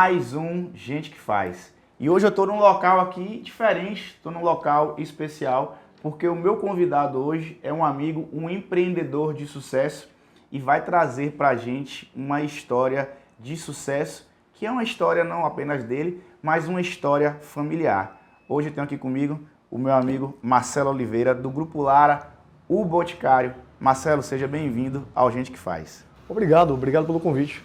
mais um Gente que Faz. E hoje eu estou num local aqui diferente, estou num local especial, porque o meu convidado hoje é um amigo, um empreendedor de sucesso e vai trazer para a gente uma história de sucesso, que é uma história não apenas dele, mas uma história familiar. Hoje eu tenho aqui comigo o meu amigo Marcelo Oliveira, do Grupo Lara, o Boticário. Marcelo, seja bem-vindo ao Gente que Faz. Obrigado pelo convite.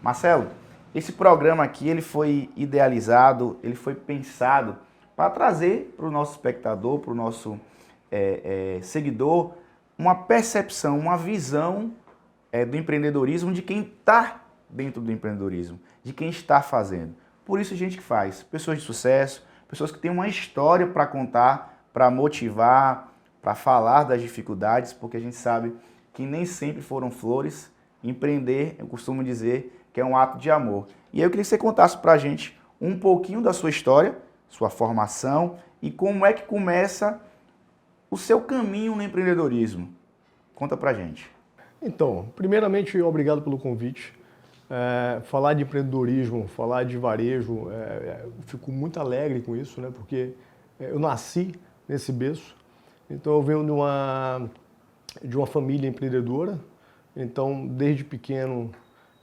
Marcelo, esse programa aqui ele foi idealizado, ele foi pensado para trazer para o nosso espectador, para o nosso seguidor, uma percepção, uma visão do empreendedorismo de quem está dentro do empreendedorismo, de quem está fazendo. Por isso a gente que faz, pessoas de sucesso, pessoas que têm uma história para contar, para motivar, para falar das dificuldades, porque a gente sabe que nem sempre foram flores. Empreender, eu costumo dizer, que é um ato de amor. E aí eu queria que você contasse pra gente um pouquinho da sua história, sua formação e como é que começa o seu caminho no empreendedorismo. Conta pra gente. Então, primeiramente, obrigado pelo convite. Falar de empreendedorismo, falar de varejo, eu fico muito alegre com isso, né? Porque eu nasci nesse berço. Então, eu venho de uma família empreendedora. Então, desde pequeno,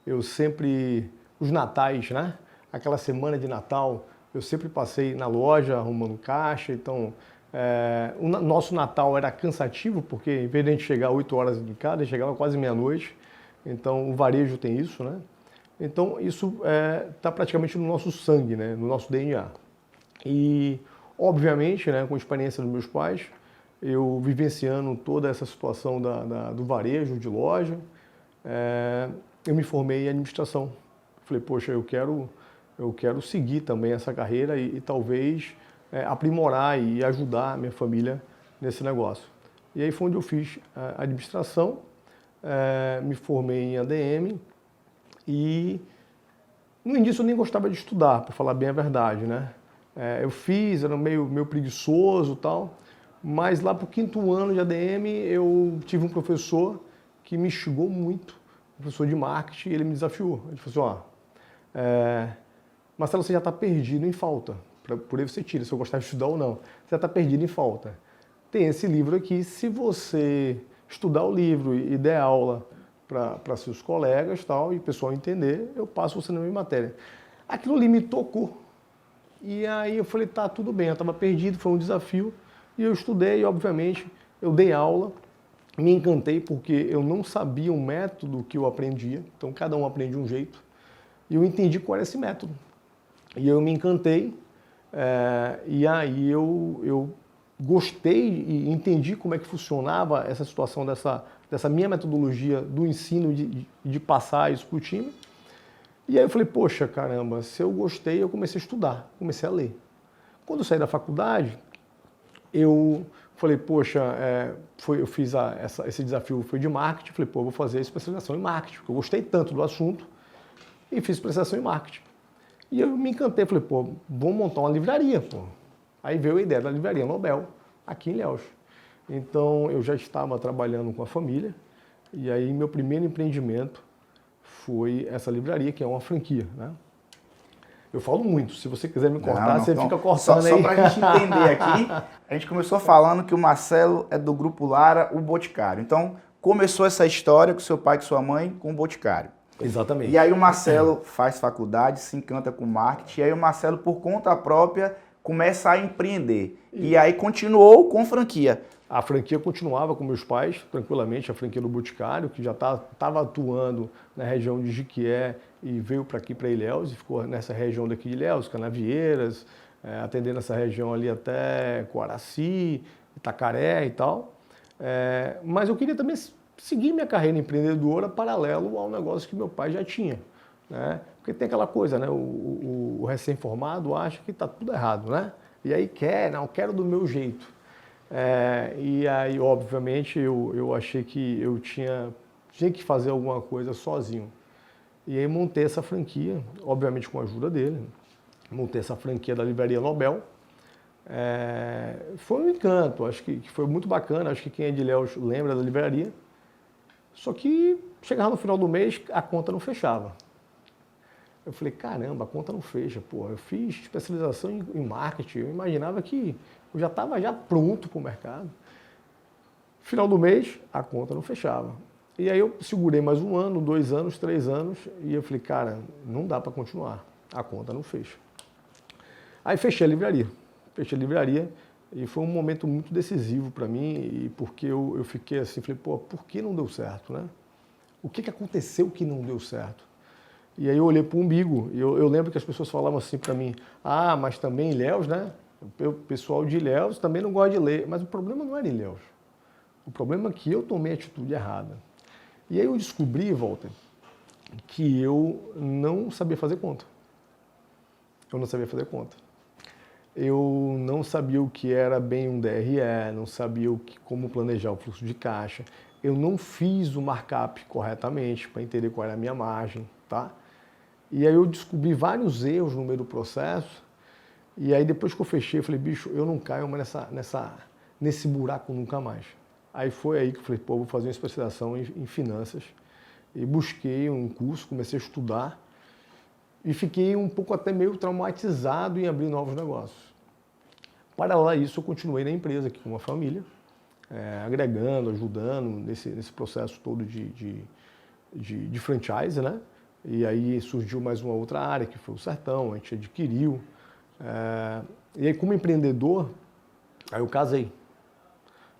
eu sempre, os natais, né? Aquela semana de Natal, eu sempre passei na loja arrumando caixa. Então, o nosso Natal era cansativo, porque em vez de a gente chegar 8 horas de casa, a gente chegava quase meia-noite. Então, o varejo tem isso, né? Então, isso está praticamente no nosso sangue, né? No nosso DNA. E, obviamente, né, com a experiência dos meus pais, eu vivenciando toda essa situação do varejo, de loja, eu me formei em administração. Falei, poxa, eu quero seguir também essa carreira e talvez aprimorar e ajudar a minha família nesse negócio. E aí foi onde eu fiz a administração, me formei em ADM e no início eu nem gostava de estudar, para falar bem a verdade, né? Eu fiz, era meio preguiçoso e tal, mas lá para o 5º ano de ADM eu tive um professor que me instigou muito, um professor de marketing, e ele me desafiou. Ele falou assim, Marcelo, você já está perdido em falta, por aí você tira se eu gostar de estudar ou não, você já está perdido em falta. Tem esse livro aqui, se você estudar o livro e der aula para seus colegas tal, e o pessoal entender, eu passo você na minha matéria. Aquilo ali me tocou. E aí eu falei, tá, tudo bem, eu estava perdido, foi um desafio. E eu estudei, obviamente, eu dei aula, me encantei porque eu não sabia o método que eu aprendia, então cada um aprende de um jeito, e eu entendi qual era esse método. E eu me encantei, e aí eu gostei e entendi como é que funcionava essa situação dessa minha metodologia do ensino de passar isso para o time. E aí eu falei, poxa, caramba, se eu gostei, eu comecei a estudar, comecei a ler. Quando eu saí da faculdade, eu falei, poxa, eu fiz esse desafio foi de marketing, falei, pô, eu vou fazer especialização em marketing, porque eu gostei tanto do assunto e fiz especialização em marketing. E eu me encantei, falei, pô, vamos montar uma livraria, pô. Aí veio a ideia da Livraria Nobel, aqui em Ilhéus. Então, eu já estava trabalhando com a família e aí meu primeiro empreendimento foi essa livraria, que é uma franquia, né? Eu falo muito, se você quiser me cortar, você fica cortando aí. Só para a gente entender aqui, a gente começou falando que o Marcelo é do Grupo Lara, o Boticário. Então, começou essa história com seu pai e com sua mãe com o Boticário. Exatamente. E aí o Marcelo faz faculdade, se encanta com marketing, e aí o Marcelo, por conta própria, começa a empreender. E aí continuou com franquia. A franquia continuava com meus pais, tranquilamente, a franquia do Boticário, que já estava atuando na região de Jiquié e veio para aqui, para Ilhéus, e ficou nessa região daqui de Ilhéus, Canavieiras, atendendo essa região ali até Coaraci, Itacaré e tal. Mas eu queria também seguir minha carreira empreendedora paralelo ao negócio que meu pai já tinha, né? Porque tem aquela coisa, né? O recém-formado acha que está tudo errado, né? E aí quero do meu jeito. E aí, obviamente, eu achei que eu tinha que fazer alguma coisa sozinho. E aí montei essa franquia, obviamente com a ajuda dele, montei essa franquia da Livraria Nobel. Foi um encanto, acho que foi muito bacana, acho que quem é de Ilhéus lembra da livraria. Só que chegava no final do mês, a conta não fechava. Eu falei, caramba, a conta não fecha, porra. Eu fiz especialização em marketing, eu imaginava que eu já estava já pronto para o mercado. Final do mês, a conta não fechava. E aí eu segurei mais 1 ano, 2 anos, 3 anos, e eu falei, cara, não dá para continuar, a conta não fecha. Aí fechei a livraria, e foi um momento muito decisivo para mim, e porque eu fiquei assim, falei, pô, por que não deu certo, né? O que aconteceu que não deu certo? E aí eu olhei para o umbigo, e eu lembro que as pessoas falavam assim para mim, ah, mas também Ilhéus, né? O pessoal de Ilhéus também não gosta de ler, mas o problema não era Ilhéus. O problema é que eu tomei a atitude errada. E aí eu descobri, Walter, que eu não sabia fazer conta. Eu não sabia fazer conta. Eu não sabia o que era bem um DRE, não sabia como planejar o fluxo de caixa. Eu não fiz o markup corretamente para entender qual era a minha margem, tá? E aí eu descobri vários erros no meio do processo. E aí depois que eu fechei, eu falei, bicho, eu não caio mais nesse buraco nunca mais. Aí foi aí que eu falei, pô, vou fazer uma especialização em finanças. E busquei um curso, comecei a estudar. E fiquei um pouco até meio traumatizado em abrir novos negócios. Paralelo a isso, eu continuei na empresa aqui com uma família, agregando, ajudando nesse processo todo de franchise, né? E aí surgiu mais uma outra área, que foi o Sertão, a gente adquiriu. E aí, como empreendedor, aí eu casei.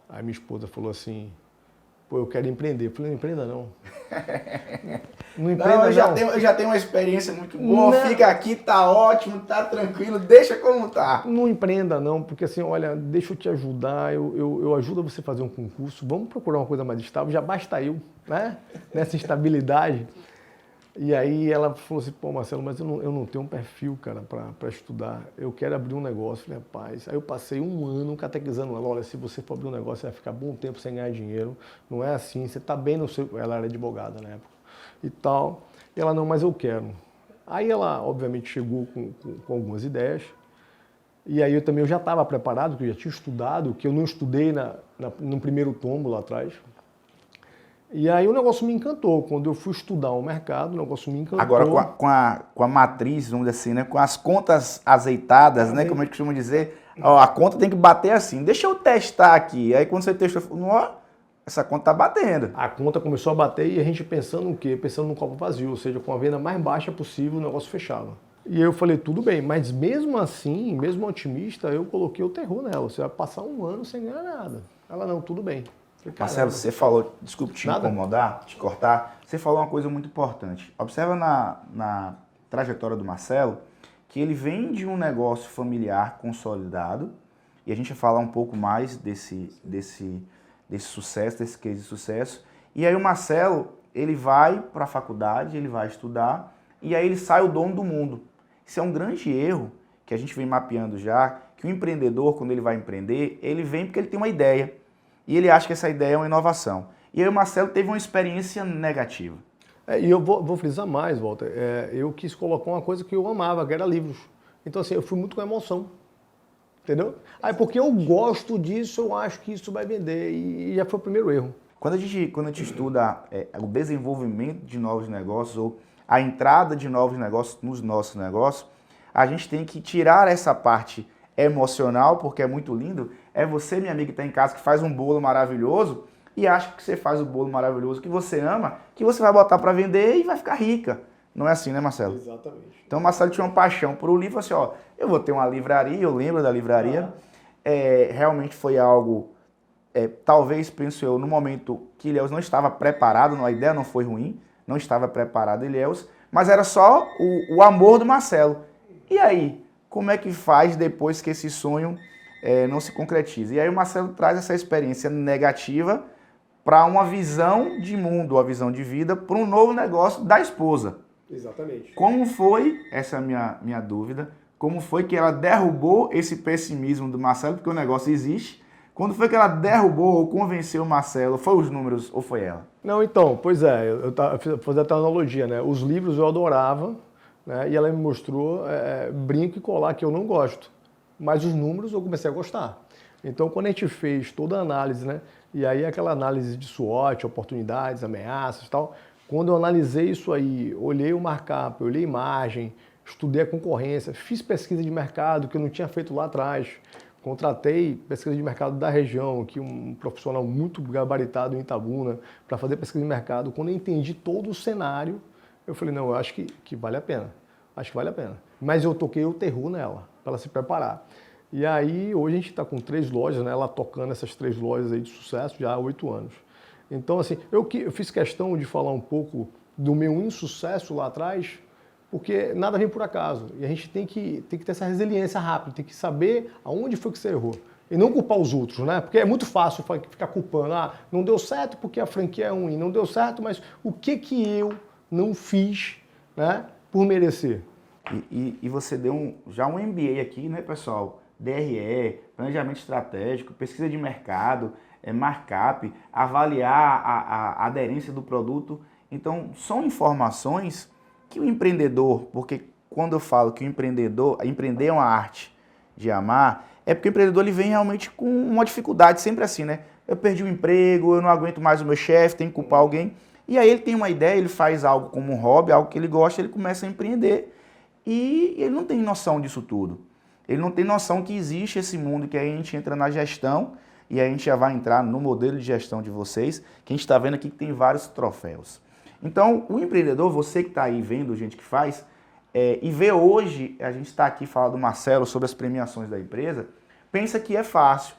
Aí minha esposa falou assim, pô, eu quero empreender. Eu falei, não empreenda não. Não empreenda não. Eu já tenho uma experiência muito boa, não. Fica aqui, tá ótimo, tá tranquilo, deixa como tá. Não empreenda não, porque assim, olha, deixa eu te ajudar, eu ajudo você a fazer um concurso, vamos procurar uma coisa mais estável, já basta eu, né? Nessa instabilidade. E aí ela falou assim, pô, Marcelo, mas eu não tenho um perfil, cara, para estudar. Eu quero abrir um negócio. Eu falei, rapaz. Aí eu passei 1 ano catequizando ela. Olha, se você for abrir um negócio, você vai ficar bom tempo sem ganhar dinheiro. Não é assim, você tá bem no seu... Ela era advogada na época. E tal. E ela, não, mas eu quero. Aí ela, obviamente, chegou com algumas ideias. E aí eu já estava preparado, que eu já tinha estudado, que eu não estudei no primeiro tombo lá atrás. E aí o negócio me encantou. Quando eu fui estudar o mercado, o negócio me encantou. Agora com a matriz, vamos dizer assim, né? Com as contas azeitadas, né? Como a gente costuma dizer, ó, a conta tem que bater assim. Deixa eu testar aqui. Aí quando você testou, ó, essa conta tá batendo. A conta começou a bater e a gente pensando no quê? Pensando no copo vazio, ou seja, com a venda mais baixa possível, o negócio fechava. E eu falei, tudo bem, mas mesmo assim, mesmo otimista, eu coloquei o terror nela. Você vai passar 1 ano sem ganhar nada. Ela, não, tudo bem. Marcelo, você falou, desculpe te incomodar, te cortar, você falou uma coisa muito importante. Observa na trajetória do Marcelo que ele vem de um negócio familiar consolidado, e a gente vai falar um pouco mais desse sucesso, desse case de sucesso, e aí o Marcelo, ele vai para a faculdade, ele vai estudar, e aí ele sai o dono do mundo. Isso é um grande erro que a gente vem mapeando já, que o empreendedor, quando ele vai empreender, ele vem porque ele tem uma ideia. E ele acha que essa ideia é uma inovação. E aí o Marcelo teve uma experiência negativa. E eu vou frisar mais, Walter. Eu quis colocar uma coisa que eu amava, que era livros. Então, assim, eu fui muito com emoção. Entendeu? Aí, porque eu gosto disso, eu acho que isso vai vender. E já foi o primeiro erro. Quando a gente estuda o desenvolvimento de novos negócios ou a entrada de novos negócios nos nossos negócios, a gente tem que tirar essa parte emocional, porque é muito lindo. É você, minha amiga, que está em casa, que faz um bolo maravilhoso e acha que você faz o bolo maravilhoso que você ama, que você vai botar para vender e vai ficar rica. Não é assim, né, Marcelo? Exatamente. Então, o Marcelo tinha uma paixão por um livro, assim, ó, eu vou ter uma livraria, eu lembro da livraria. Realmente foi algo, talvez, penso eu, no momento que Ilhéus não estava preparado, a ideia não foi ruim, não estava preparado Ilhéus, mas era só o amor do Marcelo. E aí, como é que faz depois que esse sonho não se concretiza? E aí o Marcelo traz essa experiência negativa para uma visão de mundo, uma visão de vida, para um novo negócio da esposa. Exatamente. Como foi, essa é a minha dúvida, como foi que ela derrubou esse pessimismo do Marcelo, porque o negócio existe, quando foi que ela derrubou ou convenceu o Marcelo? Foi os números ou foi ela? Não, então, pois eu fiz até uma analogia, né? Os livros eu adorava, né? E ela me mostrou brinco e colar que eu não gosto, mas os números eu comecei a gostar. Então, quando a gente fez toda a análise, né? E aí aquela análise de SWOT, oportunidades, ameaças e tal, Quando eu analisei isso aí, olhei o markup, olhei a imagem, estudei a concorrência, fiz pesquisa de mercado que eu não tinha feito lá atrás, contratei pesquisa de mercado da região, que um profissional muito gabaritado em Itabuna, para fazer pesquisa de mercado. Quando eu entendi todo o cenário, eu falei, não, eu acho que vale a pena, acho que vale a pena. Mas eu toquei o terror nela, para ela se preparar. E aí, hoje a gente está com 3 lojas, né, ela tocando essas 3 lojas aí de sucesso já há 8 anos. Então, assim, eu fiz questão de falar um pouco do meu insucesso lá atrás, porque nada vem por acaso. E a gente tem que ter essa resiliência rápida, tem que saber aonde foi que você errou. E não culpar os outros, né? Porque é muito fácil ficar culpando. Ah, não deu certo porque a franquia é ruim, não deu certo, mas o que eu não fiz, né, por merecer? E você deu já um MBA aqui, né, pessoal? DRE, planejamento estratégico, pesquisa de mercado, markup, avaliar a aderência do produto. Então, são informações que o empreendedor, porque quando eu falo que o empreender é uma arte de amar, é porque o empreendedor ele vem realmente com uma dificuldade, sempre assim, né? Eu perdi o emprego, eu não aguento mais o meu chefe, tenho que culpar alguém. E aí ele tem uma ideia, ele faz algo como um hobby, algo que ele gosta, ele começa a empreender e ele não tem noção disso tudo. Ele não tem noção que existe esse mundo, que aí a gente entra na gestão e aí a gente já vai entrar no modelo de gestão de vocês, que a gente está vendo aqui que tem vários troféus. Então, o empreendedor, você que está aí vendo gente que faz, e vê hoje, a gente está aqui falando do Marcelo sobre as premiações da empresa, pensa que é fácil.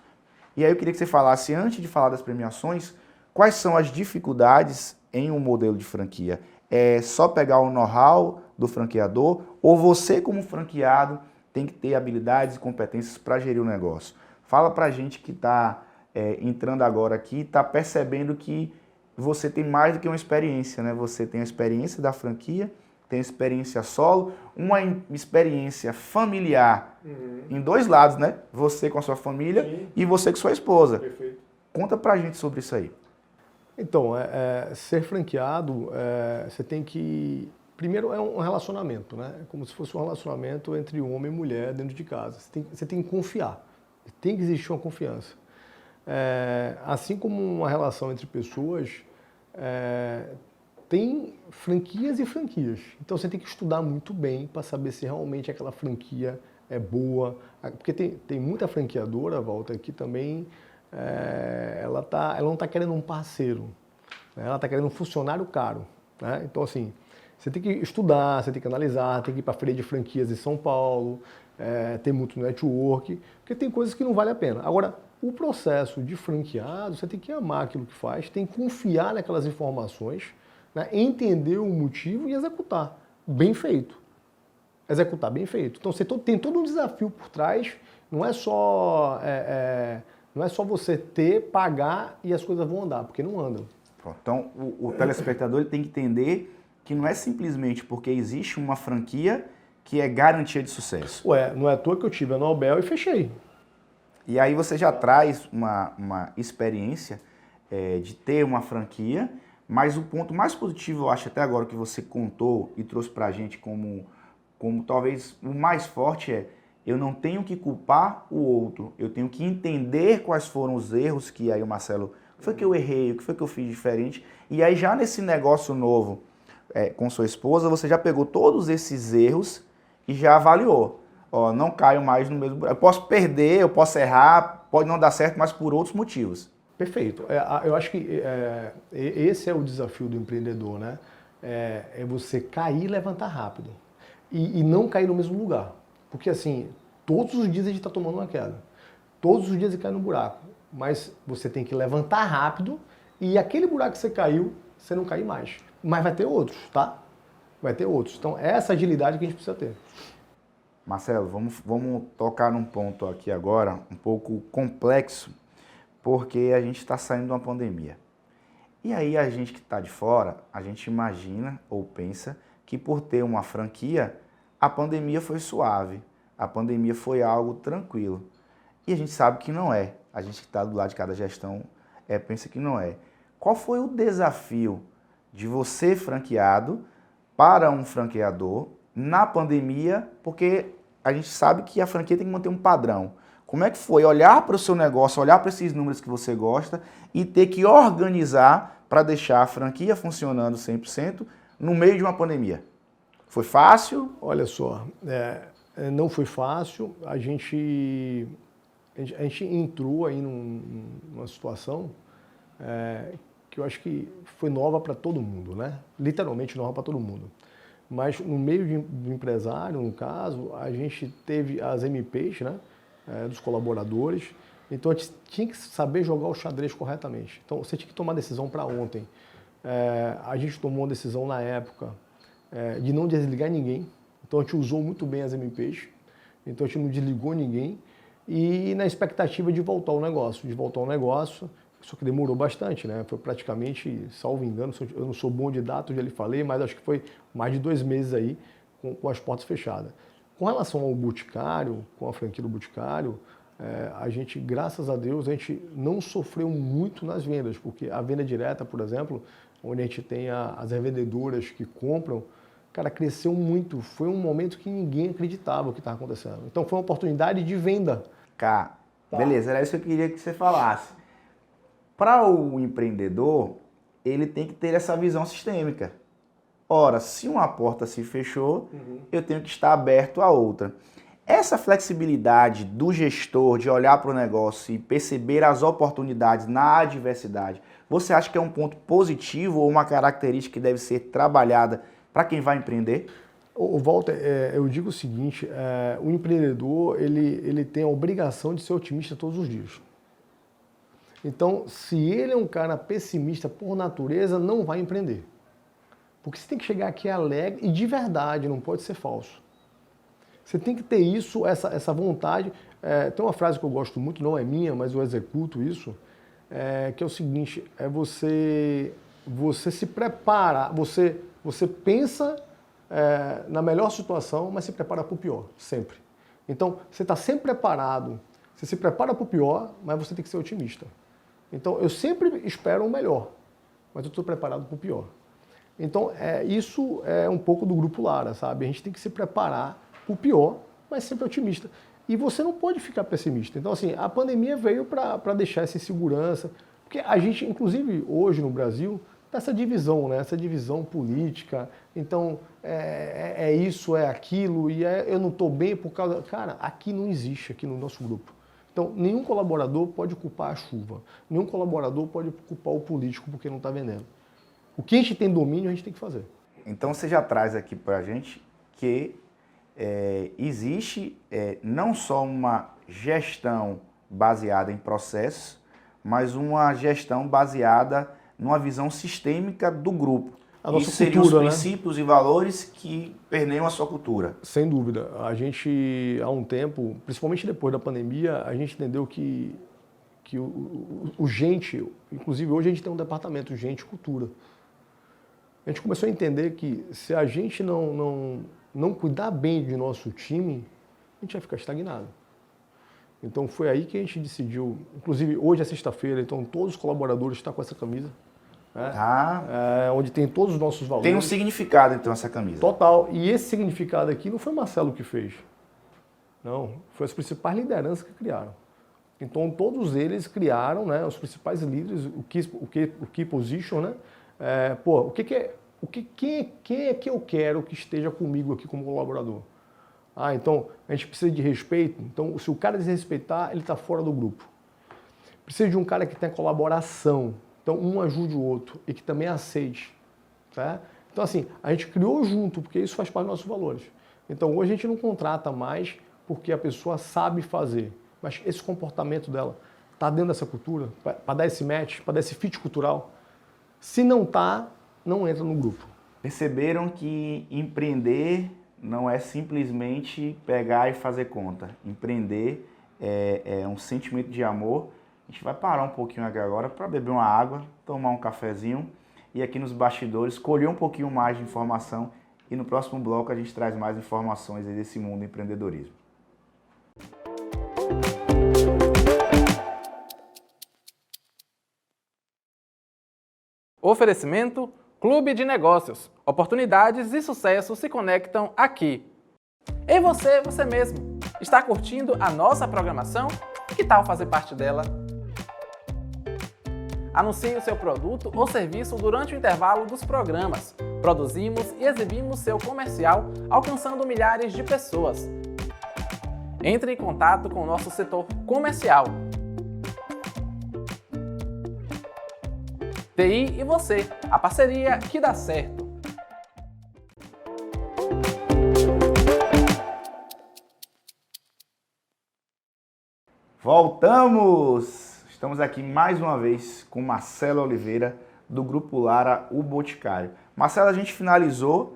E aí eu queria que você falasse, antes de falar das premiações, quais são as dificuldades em um modelo de franquia? É só pegar o know-how do franqueador ou você como franqueado tem que ter habilidades e competências para gerir o negócio? Fala para a gente que está entrando agora aqui, está percebendo que você tem mais do que uma experiência, né? Você tem a experiência da franquia, tem a experiência solo, uma experiência familiar em 2 lados, né? Você com a sua família. Sim. E você com sua esposa. Perfeito. Conta pra gente sobre isso aí. Então, ser franqueado, você tem que... Primeiro é um relacionamento, né? É como se fosse um relacionamento entre homem e mulher dentro de casa. Você tem que confiar. Tem que existir uma confiança. Assim como uma relação entre pessoas, tem franquias e franquias. Então você tem que estudar muito bem para saber se realmente aquela franquia é boa. Porque tem muita franqueadora, Walter, que também ela não está querendo um parceiro, né? Ela está querendo um funcionário caro, né? Então, assim, você tem que estudar, você tem que analisar, tem que ir para a feira de franquias em São Paulo, tem muito network, porque tem coisas que não vale a pena. Agora, o processo de franqueado, você tem que amar aquilo que faz, tem que confiar naquelas informações, né, entender o motivo e executar bem feito. Executar bem feito. Então, você tem todo um desafio por trás, não é só você pagar e as coisas vão andar, porque não andam. Então, o telespectador ele tem que entender que não é simplesmente porque existe uma franquia que é garantia de sucesso. Não é à toa que eu tive a Nobel e fechei. E aí você já traz uma experiência de ter uma franquia, mas o ponto mais positivo, eu acho, até agora, que você contou e trouxe pra gente como talvez o mais forte eu não tenho que culpar o outro, eu tenho que entender quais foram os erros que aí o Marcelo, o que foi que eu errei, o que foi que eu fiz diferente, e aí já nesse negócio novo com sua esposa, você já pegou todos esses erros e já avaliou. Ó, não caio mais no mesmo... Eu posso perder, eu posso errar, pode não dar certo, mas por outros motivos. Perfeito. Eu acho que esse é o desafio do empreendedor, né? É você cair e levantar rápido. E não cair no mesmo lugar. Porque, assim, todos os dias a gente está tomando uma queda. Todos os dias você cai no buraco. Mas você tem que levantar rápido e aquele buraco que você caiu, você não cair mais. Mas vai ter outros, tá? Vai ter outros. Então, é essa agilidade que a gente precisa ter. Marcelo, vamos tocar num ponto aqui agora, um pouco complexo, porque a gente está saindo de uma pandemia. E aí a gente que está de fora, a gente imagina ou pensa que por ter uma franquia, a pandemia foi suave, a pandemia foi algo tranquilo. E a gente sabe que não é. A gente que está do lado de cada gestão pensa que não é. Qual foi o desafio de você, franqueado, para um franqueador na pandemia? Porque a gente sabe que a franquia tem que manter um padrão. Como é que foi olhar para o seu negócio, olhar para esses números que você gosta e ter que organizar para deixar a franquia funcionando 100% no meio de uma pandemia? Foi fácil? Olha só, não foi fácil. A gente entrou aí numa situação que eu acho que foi nova para todo mundo, né? Literalmente nova para todo mundo. Mas no meio do empresário, no caso, a gente teve as MPs, né? Dos colaboradores. Então a gente tinha que saber jogar o xadrez corretamente. Então você tinha que tomar decisão para ontem. A gente tomou uma decisão na época de não desligar ninguém. Então a gente usou muito bem as MPs. Então a gente não desligou ninguém. E na expectativa de voltar ao negócio, só que demorou bastante, né? Foi praticamente, salvo engano, eu não sou bom de dados, já lhe falei, mas acho que foi mais de 2 meses aí com as portas fechadas. Com relação ao Boticário, com a franquia do Boticário, a gente, graças a Deus, a gente não sofreu muito nas vendas, porque a venda direta, por exemplo, onde a gente tem as revendedoras que compram, cara, cresceu muito. Foi um momento que ninguém acreditava o que estava acontecendo. Então foi uma oportunidade de venda. Cá, beleza, era isso que eu queria que você falasse. Para o empreendedor, ele tem que ter essa visão sistêmica. Ora, se uma porta se fechou, eu tenho que estar aberto a outra. Essa flexibilidade do gestor de olhar para o negócio e perceber as oportunidades na adversidade, você acha que é um ponto positivo ou uma característica que deve ser trabalhada para quem vai empreender? Walter, eu digo o seguinte, o empreendedor ele tem a obrigação de ser otimista todos os dias. Então, se ele é um cara pessimista por natureza, não vai empreender. Porque você tem que chegar aqui alegre e de verdade, não pode ser falso. Você tem que ter isso, essa vontade. Tem uma frase que eu gosto muito, não é minha, mas eu executo isso, que é o seguinte, você se prepara, você pensa na melhor situação, mas se prepara para o pior, sempre. Então, você está sempre preparado, você se prepara para o pior, mas você tem que ser otimista. Então, eu sempre espero o melhor, mas eu estou preparado para o pior. Então, isso é um pouco do Grupo Lara, sabe? A gente tem que se preparar para o pior, mas sempre otimista. E você não pode ficar pessimista. Então, assim, a pandemia veio para deixar essa insegurança, porque a gente, inclusive, hoje no Brasil, tá essa divisão, né? Essa divisão política. Então, é isso, é aquilo, e eu não estou bem por causa... Cara, aqui não existe, aqui no nosso grupo. Então, nenhum colaborador pode culpar a chuva, nenhum colaborador pode culpar o político porque não está vendendo. O que a gente tem domínio, a gente tem que fazer. Então, você já traz aqui para a gente que existe não só uma gestão baseada em processos, mas uma gestão baseada numa visão sistêmica do grupo. A nossa Isso seriam os cultura, princípios e valores que permeiam a sua cultura. Sem dúvida. A gente, há um tempo, principalmente depois da pandemia, a gente entendeu que o gente, inclusive hoje a gente tem um departamento gente e cultura. A gente começou a entender que se a gente não cuidar bem de nosso time, a gente vai ficar estagnado. Então foi aí que a gente decidiu, inclusive hoje é sexta-feira, então todos os colaboradores estão com essa camisa. Onde tem todos os nossos valores. Tem um significado, então, essa camisa. Total. E esse significado aqui não foi Marcelo que fez. Não, foi as principais lideranças que criaram. Então, todos eles criaram, né, os principais líderes, o key position, né? Quem é que eu quero que esteja comigo aqui como colaborador? Então, a gente precisa de respeito. Então, se o cara desrespeitar, ele está fora do grupo. Precisa de um cara que tenha colaboração. Então, um ajude o outro e que também aceite. Tá? Então, assim, a gente criou junto, porque isso faz parte dos nossos valores. Então, hoje a gente não contrata mais porque a pessoa sabe fazer. Mas esse comportamento dela está dentro dessa cultura, para dar esse match, para dar esse fit cultural. Se não está, não entra no grupo. Perceberam que empreender não é simplesmente pegar e fazer conta. Empreender é um sentimento de amor. A gente vai parar um pouquinho aqui agora para beber uma água, tomar um cafezinho e aqui nos bastidores colher um pouquinho mais de informação e no próximo bloco a gente traz mais informações aí desse mundo do empreendedorismo. Oferecimento Clube de Negócios. Oportunidades e sucesso se conectam aqui. E você mesmo, está curtindo a nossa programação? Que tal fazer parte dela? Anuncie o seu produto ou serviço durante o intervalo dos programas. Produzimos e exibimos seu comercial, alcançando milhares de pessoas. Entre em contato com o nosso setor comercial. TI e você, a parceria que dá certo. Voltamos! Estamos aqui mais uma vez com Marcelo Oliveira, do Grupo Lara, o Boticário. Marcelo, a gente finalizou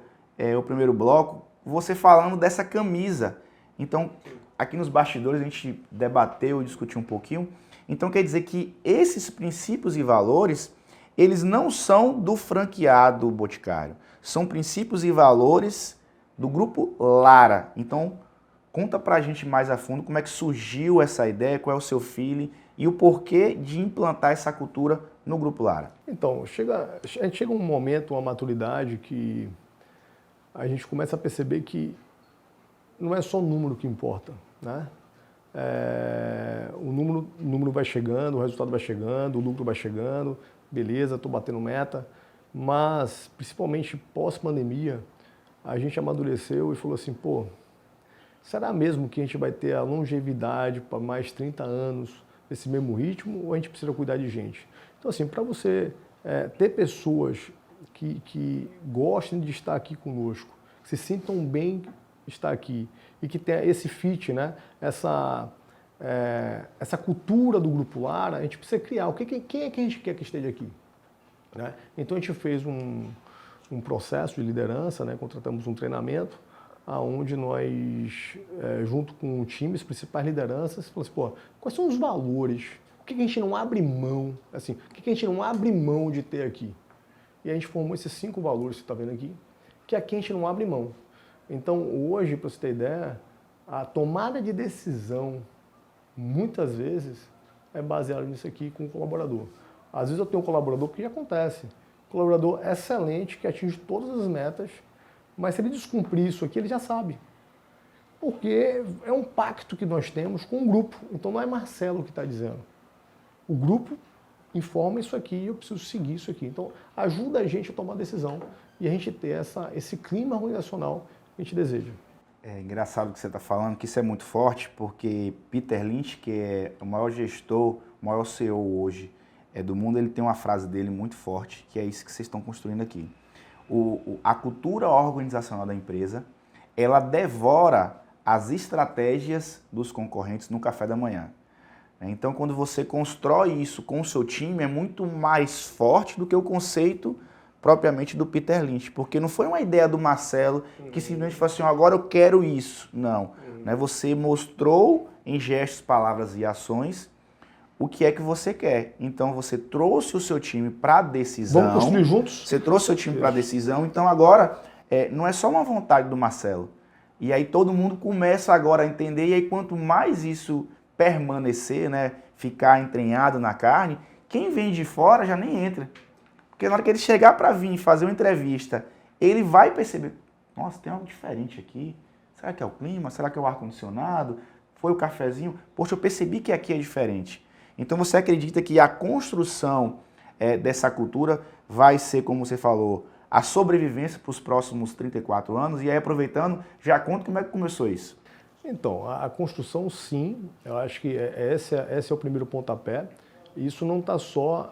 o primeiro bloco, você falando dessa camisa. Então, aqui nos bastidores a gente debateu e discutiu um pouquinho. Então, quer dizer que esses princípios e valores, eles não são do franqueado Boticário. São princípios e valores do Grupo Lara. Então, conta pra gente mais a fundo como é que surgiu essa ideia, qual é o seu feeling e o porquê de implantar essa cultura no Grupo Lara. Então, a gente chega um momento, uma maturidade que a gente começa a perceber que não é só o número que importa, né? O número vai chegando, o resultado vai chegando, o lucro vai chegando, beleza, estou batendo meta, mas principalmente pós-pandemia, a gente amadureceu e falou assim, pô, será mesmo que a gente vai ter a longevidade para mais 30 anos nesse mesmo ritmo ou a gente precisa cuidar de gente? Então, assim, para você ter pessoas que gostem de estar aqui conosco, que se sintam bem de estar aqui e que tenha esse fit, né? Essa cultura do Grupo Lara, a gente precisa criar. Quem é que a gente quer que esteja aqui? Né? Então, a gente fez um processo de liderança, né? Contratamos um treinamento, onde nós, junto com o time, as principais lideranças, falamos assim, pô, quais são os valores? O que a gente não abre mão? Assim, o que a gente não abre mão de ter aqui? E a gente formou esses 5 valores que você está vendo aqui, que aqui a gente não abre mão. Então, hoje, para você ter ideia, a tomada de decisão, muitas vezes, é baseada nisso aqui com o colaborador. Às vezes eu tenho um colaborador que já acontece, colaborador excelente, que atinge todas as metas, mas se ele descumprir isso aqui, ele já sabe. Porque é um pacto que nós temos com o grupo. Então não é Marcelo que está dizendo. O grupo informa isso aqui e eu preciso seguir isso aqui. Então ajuda a gente a tomar decisão e a gente ter esse clima organizacional que a gente deseja. É engraçado o que você está falando, que isso é muito forte, porque Peter Lynch, que é o maior gestor, o maior CEO hoje do mundo, ele tem uma frase dele muito forte, que é isso que vocês estão construindo aqui. A cultura organizacional da empresa, ela devora as estratégias dos concorrentes no café da manhã. Então, quando você constrói isso com o seu time, é muito mais forte do que o conceito propriamente do Peter Lynch, porque não foi uma ideia do Marcelo que simplesmente falou assim, agora eu quero isso. Não. Você mostrou em gestos, palavras e ações o que é que você quer. Então, você trouxe o seu time para a decisão. Vamos construir juntos? Você trouxe o seu time para a decisão. Então, agora, não é só uma vontade do Marcelo. E aí todo mundo começa agora a entender. E aí, quanto mais isso permanecer, né, ficar entranhado na carne, quem vem de fora já nem entra. Porque na hora que ele chegar para vir fazer uma entrevista, ele vai perceber, nossa, tem algo diferente aqui. Será que é o clima? Será que é o ar-condicionado? Foi o cafezinho? Poxa, eu percebi que aqui é diferente. Então você acredita que a construção dessa cultura vai ser, como você falou, a sobrevivência para os próximos 34 anos? E aí, aproveitando, já conta como é que começou isso. Então, a construção, sim, eu acho que esse é o primeiro pontapé. Isso não está só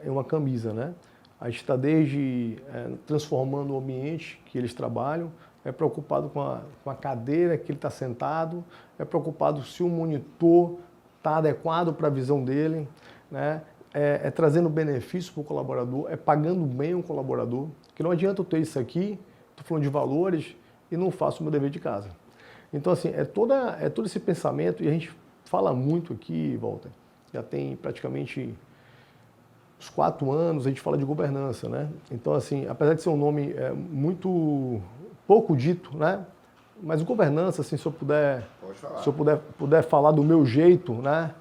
em uma camisa, né? A gente está desde transformando o ambiente que eles trabalham, é preocupado com a cadeira que ele está sentado, é preocupado se o monitor está adequado para a visão dele, né? Trazendo benefício para o colaborador, pagando bem o colaborador, que não adianta eu ter isso aqui, estou falando de valores, e não faço o meu dever de casa. Então, assim, todo esse pensamento, e a gente fala muito aqui, Walter, já tem praticamente uns 4 anos, a gente fala de governança, né? Então, assim, apesar de ser um nome muito pouco dito, né? Mas governança, assim, se eu puder falar do meu jeito, né?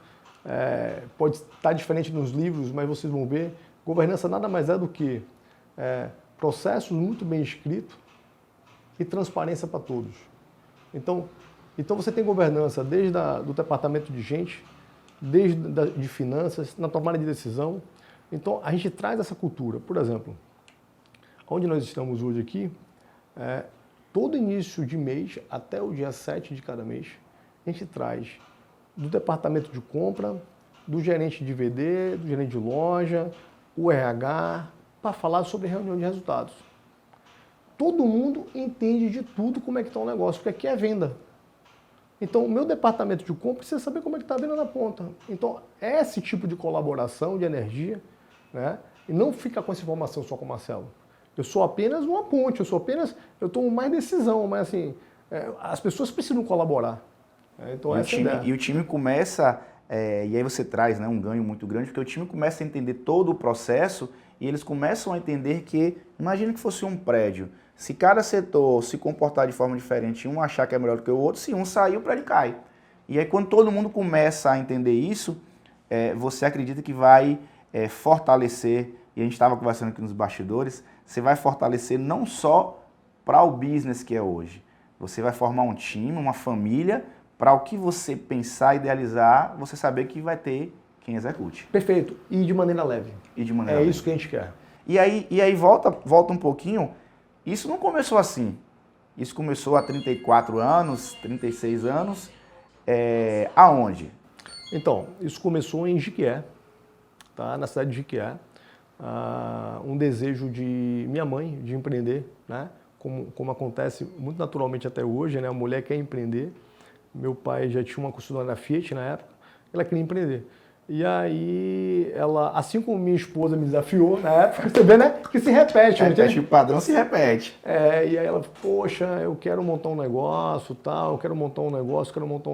Pode estar diferente nos livros, mas vocês vão ver, governança nada mais é do que processos muito bem escritos e transparência para todos. Então você tem governança desde do departamento de gente, desde de finanças, na tomada de decisão, Então, a gente traz essa cultura. Por exemplo, onde nós estamos hoje aqui, todo início de mês, até o dia 7 de cada mês, a gente traz do departamento de compra, do gerente de VD, do gerente de loja, o RH, para falar sobre reunião de resultados. Todo mundo entende de tudo como é que está o negócio, porque aqui é venda. Então, o meu departamento de compra precisa saber como é que está a venda na ponta. Então, é esse tipo de colaboração, de energia, né? E não ficar com essa informação só com o Marcelo. Eu sou apenas uma ponte, eu tomo mais decisão, mas assim, as pessoas precisam colaborar. Então, essa é a ideia. E o time começa, e aí você traz, né, um ganho muito grande, porque o time começa a entender todo o processo e eles começam a entender que, imagina que fosse um prédio, se cada setor se comportar de forma diferente, um achar que é melhor do que o outro, se um sair, o prédio cai. E aí quando todo mundo começa a entender isso, você acredita que vai fortalecer, e a gente estava conversando aqui nos bastidores, você vai fortalecer não só para o business que é hoje, você vai formar um time, uma família, para o que você pensar, idealizar, você saber que vai ter quem execute. Perfeito. E de maneira leve. É isso que a gente quer. E aí volta um pouquinho, isso não começou assim. Isso começou há 34 anos, 36 anos. Aonde? Então, isso começou em Jiquié, tá? Na cidade de Jiquié. Um desejo de minha mãe de empreender, né? Como acontece muito naturalmente até hoje, né? A mulher quer empreender. Meu pai já tinha uma concessionária Fiat na época, ela queria empreender. E aí, ela, assim como minha esposa me desafiou na época, você vê, né? Que se repete. O padrão se repete. E aí ela, poxa, eu quero montar um negócio, tal, eu quero montar um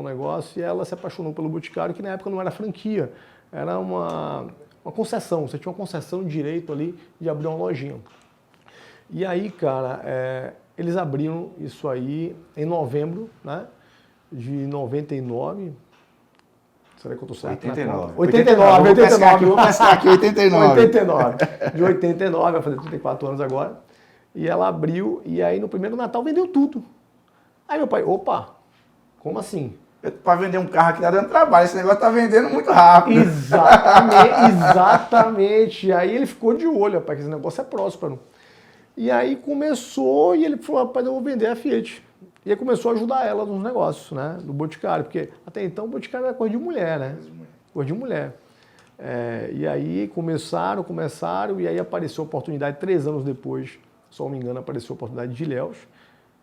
negócio. E ela se apaixonou pelo Boticário, que na época não era franquia, era uma concessão. Você tinha uma concessão de direito ali de abrir uma lojinha. E aí, cara, eles abriram isso aí em novembro, né? De 99. Será que eu tô certo? 89. 89. Vou pescar aqui, 89. 89. De 89, vai fazer 34 anos agora. E ela abriu, e aí no primeiro Natal vendeu tudo. Aí meu pai, opa, como assim? Para vender um carro aqui tá dando trabalho, esse negócio tá vendendo muito rápido. Exatamente. Aí ele ficou de olho, rapaz, que esse negócio é próspero. E aí começou, e ele falou, rapaz, eu vou vender a Fiat. E aí começou a ajudar ela nos negócios, né? Do Boticário, porque até então o Boticário era coisa de mulher, né? Coisa de mulher. E aí começaram, e aí apareceu a oportunidade, 3 anos depois, se não me engano, apareceu a oportunidade de Ilhéus,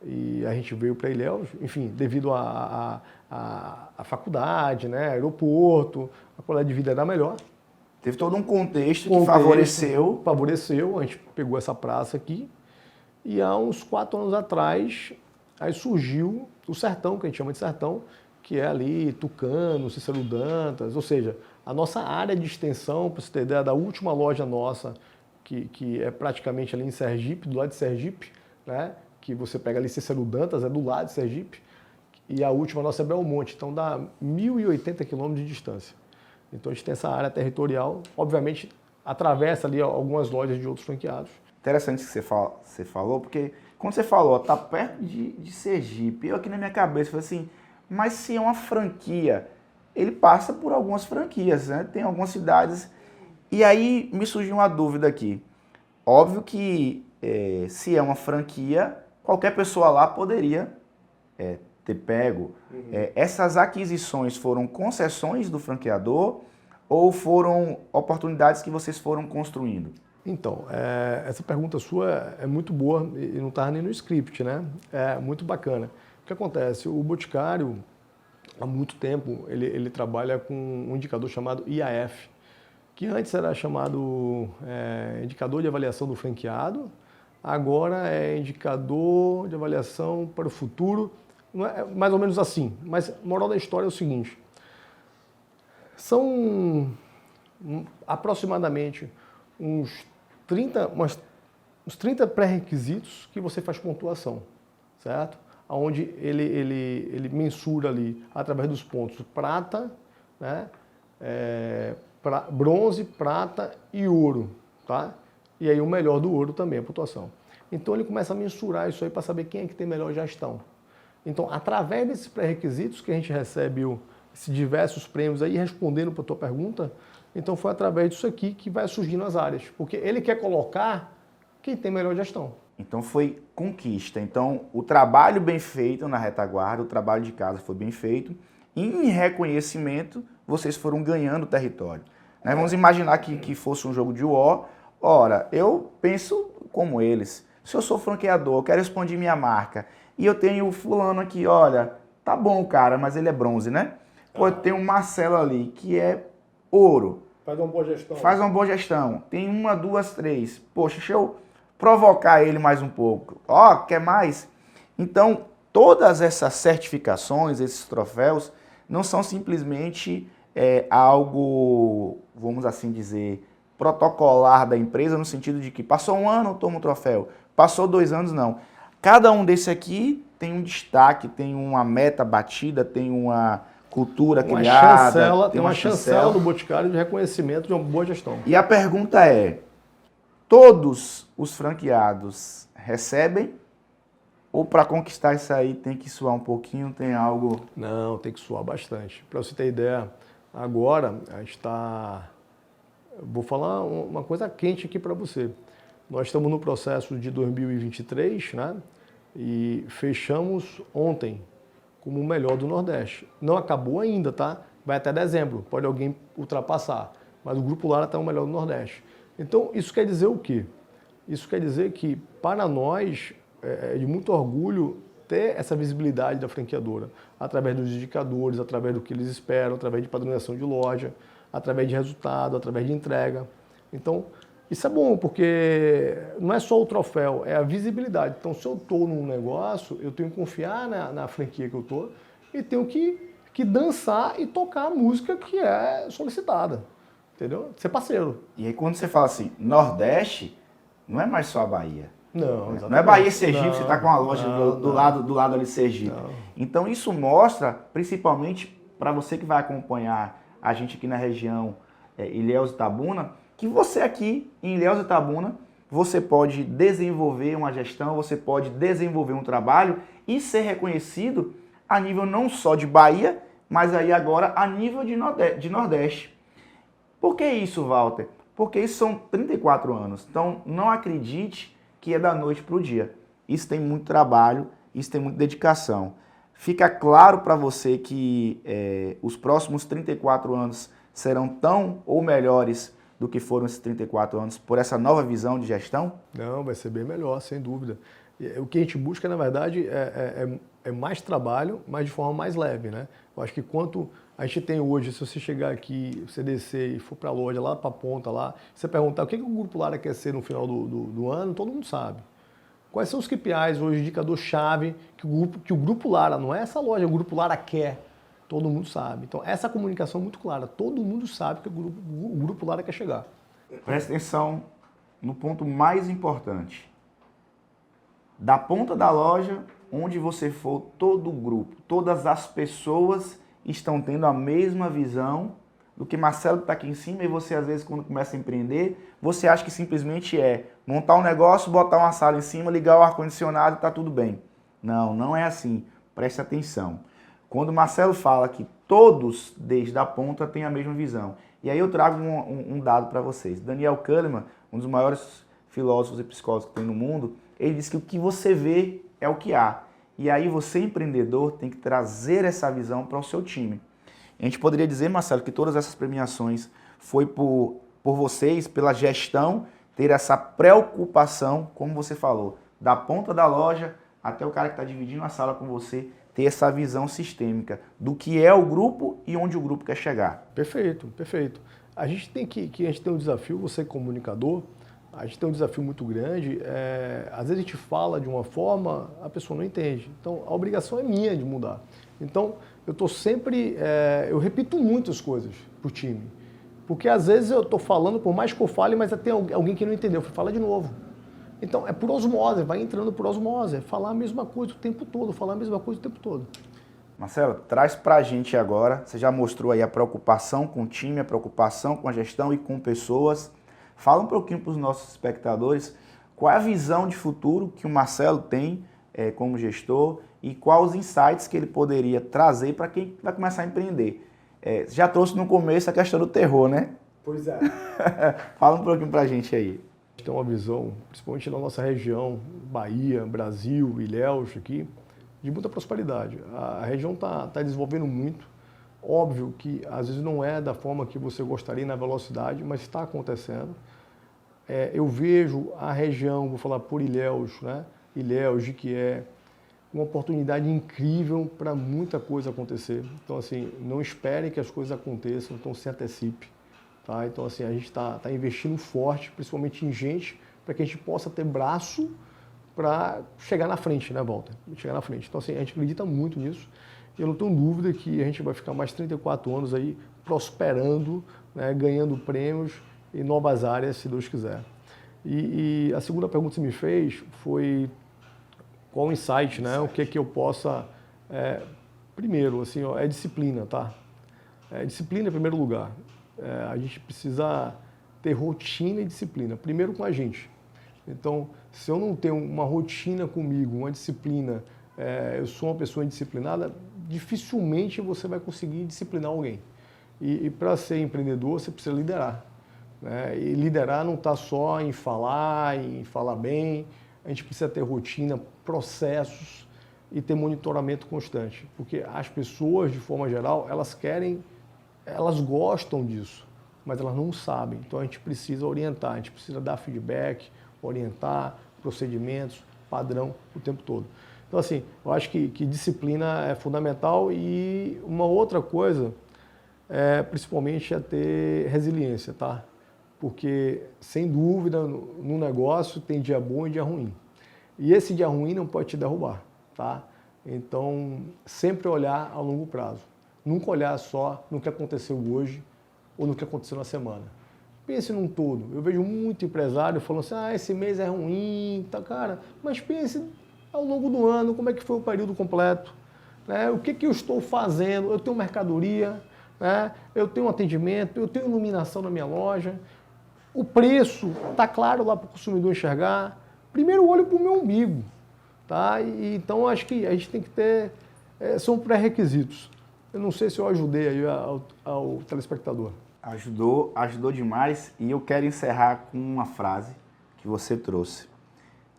e a gente veio para Ilhéus, enfim, devido à faculdade, né? Aeroporto, a qualidade de vida era melhor. Teve todo um contexto que favoreceu. Favoreceu, a gente pegou essa praça aqui, e há uns 4 anos atrás, aí surgiu o Sertão, que a gente chama de Sertão, que é ali Tucano, Cícero Dantas, ou seja, a nossa área de extensão, para você ter ideia, da última loja nossa, que é praticamente ali em Sergipe, do lado de Sergipe, né? Que você pega ali Cícero Dantas, é do lado de Sergipe, e a última nossa é Belmonte, então dá 1.080 quilômetros de distância. Então a gente tem essa área territorial, obviamente atravessa ali algumas lojas de outros franqueados. Interessante isso que você falou, porque quando você falou, tá perto de Sergipe, eu aqui na minha cabeça falei assim, mas se é uma franquia, ele passa por algumas franquias, né? Tem algumas cidades. E aí me surgiu uma dúvida aqui. Óbvio que se é uma franquia, qualquer pessoa lá poderia ter pego. Essas aquisições foram concessões do franqueador ou foram oportunidades que vocês foram construindo? Então, essa pergunta sua é muito boa e não estava nem no script, né? É muito bacana. O que acontece? O Boticário, há muito tempo, ele trabalha com um indicador chamado IAF, que antes era chamado Indicador de Avaliação do Franqueado, agora é Indicador de Avaliação para o Futuro, mais ou menos assim. Mas a moral da história é o seguinte, são aproximadamente uns 30 pré-requisitos que você faz pontuação, certo? Onde ele mensura ali, através dos pontos prata, né? Bronze, prata e ouro, tá? E aí o melhor do ouro também, a pontuação. Então ele começa a mensurar isso aí para saber quem é que tem melhor gestão. Então, através desses pré-requisitos que a gente recebe esses diversos prêmios aí, respondendo para a tua pergunta, Então foi através disso aqui que vai surgindo as áreas, porque ele quer colocar quem tem melhor gestão. Então foi conquista. Então o trabalho bem feito na retaguarda, o trabalho de casa foi bem feito. E em reconhecimento, vocês foram ganhando território. Né? Vamos imaginar que fosse um jogo de War. Ora, eu penso como eles. Se eu sou franqueador, eu quero expandir minha marca. E eu tenho o fulano aqui, olha, tá bom, cara, mas ele é bronze, né? Pô, eu tenho o Marcelo ali, que é ouro. Faz uma boa gestão. Faz uma boa gestão. Tem 1, 2, 3. Poxa, deixa eu provocar ele mais um pouco. Ó, quer mais? Então, todas essas certificações, esses troféus, não são simplesmente algo, vamos assim dizer, protocolar da empresa, no sentido de que passou 1 ano, toma um troféu. Passou 2 anos, não. Cada um desse aqui tem um destaque, tem uma meta batida, tem uma cultura criada. Tem uma chancela do Boticário de reconhecimento de uma boa gestão. E a pergunta é, todos os franqueados recebem? Ou para conquistar isso aí tem que suar um pouquinho, tem algo... Não, tem que suar bastante. Para você ter ideia, agora a gente está... Vou falar uma coisa quente aqui para você. Nós estamos no processo de 2023, né? E fechamos ontem como o melhor do Nordeste. Não acabou ainda, tá? Vai até dezembro, pode alguém ultrapassar. Mas o Grupo Lara está o melhor do Nordeste. Então, isso quer dizer o quê? Isso quer dizer que, para nós, é de muito orgulho ter essa visibilidade da franqueadora, através dos indicadores, através do que eles esperam, através de padronização de loja, através de resultado, através de entrega. Então, isso é bom, porque não é só o troféu, é a visibilidade. Então, se eu estou num negócio, eu tenho que confiar na franquia que eu estou e tenho que dançar e tocar a música que é solicitada, entendeu? Ser parceiro. E aí, quando você fala assim, Nordeste, não é mais só a Bahia. Não, exatamente. Não é Bahia e Sergipe, você está com uma loja do lado ali de Sergipe. Não. Então, isso mostra, principalmente para você que vai acompanhar a gente aqui na região Ilhéus e Itabuna, que você aqui em Ilhéus e Itabuna, você pode desenvolver uma gestão, você pode desenvolver um trabalho e ser reconhecido a nível não só de Bahia, mas aí agora a nível de Nordeste. Por que isso, Walter? Porque isso são 34 anos. Então, não acredite que é da noite para o dia. Isso tem muito trabalho, isso tem muita dedicação. Fica claro para você que os próximos 34 anos serão tão ou melhores do que foram esses 34 anos por essa nova visão de gestão? Não, vai ser bem melhor, sem dúvida. O que a gente busca, na verdade, é mais trabalho, mas de forma mais leve, né? Eu acho que quanto a gente tem hoje, se você chegar aqui, você descer e for para a loja, lá para a ponta, lá, você perguntar o que o Grupo Lara quer ser no final do ano, todo mundo sabe. Quais são os KPIs hoje, indicador-chave, que o Grupo Lara, não é essa loja, o Grupo Lara quer, todo mundo sabe. Então, essa comunicação é muito clara, todo mundo sabe que o Grupo Lara quer chegar. Presta atenção no ponto mais importante. Da ponta da loja, onde você for, todo o grupo, todas as pessoas estão tendo a mesma visão do que Marcelo está aqui em cima, e você às vezes quando começa a empreender, você acha que simplesmente é montar um negócio, botar uma sala em cima, ligar o ar-condicionado e está tudo bem. Não, não é assim. Preste atenção. Quando o Marcelo fala que todos, desde a ponta, têm a mesma visão. E aí eu trago um dado para vocês. Daniel Kahneman, um dos maiores filósofos e psicólogos que tem no mundo, ele diz que o que você vê é o que há. E aí você, empreendedor, tem que trazer essa visão para o seu time. A gente poderia dizer, Marcelo, que todas essas premiações foi por vocês, pela gestão, ter essa preocupação, como você falou, da ponta da loja até o cara que está dividindo a sala com você, ter essa visão sistêmica do que é o grupo e onde o grupo quer chegar. Perfeito, perfeito. A gente tem um desafio, você comunicador, a gente tem um desafio muito grande. Às vezes a gente fala de uma forma, a pessoa não entende. Então, a obrigação é minha de mudar. Então, eu estou sempre... eu repito muitas coisas para o time. Porque, às vezes, eu estou falando, por mais que eu fale, mas tem alguém que não entendeu. Fala de novo. Então, é por osmose, vai entrando por osmose. É falar a mesma coisa o tempo todo, falar a mesma coisa o tempo todo. Marcelo, traz para a gente agora, você já mostrou aí a preocupação com o time, a preocupação com a gestão e com pessoas. Fala um pouquinho para os nossos espectadores qual é a visão de futuro que o Marcelo tem como gestor e quais os insights que ele poderia trazer para quem vai começar a empreender. Já trouxe no começo a questão do terror, né? Pois é. Fala um pouquinho pra gente aí. A gente tem uma visão, principalmente na nossa região, Bahia, Brasil, Ilhéus aqui, de muita prosperidade. A região está desenvolvendo muito. Óbvio que às vezes não é da forma que você gostaria na velocidade, mas está acontecendo. Eu vejo a região, vou falar por Ilhéus, né? Ilhéus, Jequié, uma oportunidade incrível para muita coisa acontecer. Então, assim, não esperem que as coisas aconteçam, então se antecipe. Tá? Então, assim, a gente está investindo forte, principalmente em gente, para que a gente possa ter braço para chegar na frente, né, Walter? Chegar na frente. Então, assim, a gente acredita muito nisso. E eu não tenho dúvida que a gente vai ficar mais 34 anos aí prosperando, né, ganhando prêmios em novas áreas, se Deus quiser. E a segunda pergunta que você me fez foi qual o insight, né? O que é que eu possa... primeiro, assim, ó, é disciplina, tá? Disciplina em primeiro lugar. A gente precisa ter rotina e disciplina. Primeiro com a gente. Então, se eu não tenho uma rotina comigo, uma disciplina, eu sou uma pessoa indisciplinada, dificilmente você vai conseguir disciplinar alguém. E para ser empreendedor, você precisa liderar. Né? E liderar não está só em falar bem. A gente precisa ter rotina, processos e ter monitoramento constante. Porque as pessoas, de forma geral, elas gostam disso, mas elas não sabem. Então a gente precisa orientar, a gente precisa dar feedback, orientar, procedimentos, padrão o tempo todo. Então, assim, eu acho que disciplina é fundamental e uma outra coisa, principalmente, é ter resiliência, tá? Porque, sem dúvida, no negócio tem dia bom e dia ruim. E esse dia ruim não pode te derrubar, tá? Então, sempre olhar a longo prazo. Nunca olhar só no que aconteceu hoje ou no que aconteceu na semana. Pense num todo. Eu vejo muito empresário falando assim, esse mês é ruim, tá, cara. Mas pense ao longo do ano, como é que foi o período completo, né? O que eu estou fazendo? Eu tenho mercadoria, né? Eu tenho atendimento, eu tenho iluminação na minha loja. O preço está claro lá para o consumidor enxergar. Primeiro olho para o meu umbigo, tá? Então acho que a gente tem que ter, são pré-requisitos. Eu não sei se eu ajudei aí ao telespectador. Ajudou demais e eu quero encerrar com uma frase que você trouxe.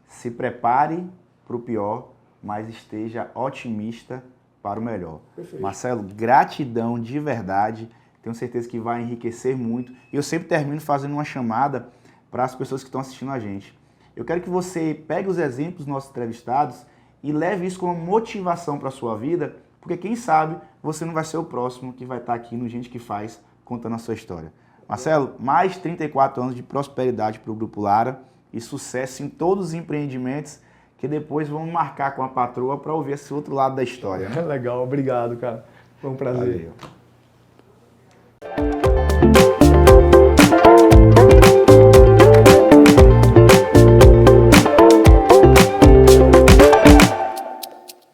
Se prepare para o pior, mas esteja otimista para o melhor. Perfeito. Marcelo, gratidão de verdade. Tenho certeza que vai enriquecer muito. E eu sempre termino fazendo uma chamada para as pessoas que estão assistindo a gente. Eu quero que você pegue os exemplos dos nossos entrevistados e leve isso como motivação para a sua vida, porque quem sabe você não vai ser o próximo que vai estar aqui no Gente que Faz, contando a sua história. Marcelo, mais 34 anos de prosperidade para o Grupo Lara e sucesso em todos os empreendimentos que depois vamos marcar com a patroa para ouvir esse outro lado da história. Né? Legal, obrigado, cara. Foi um prazer. Valeu.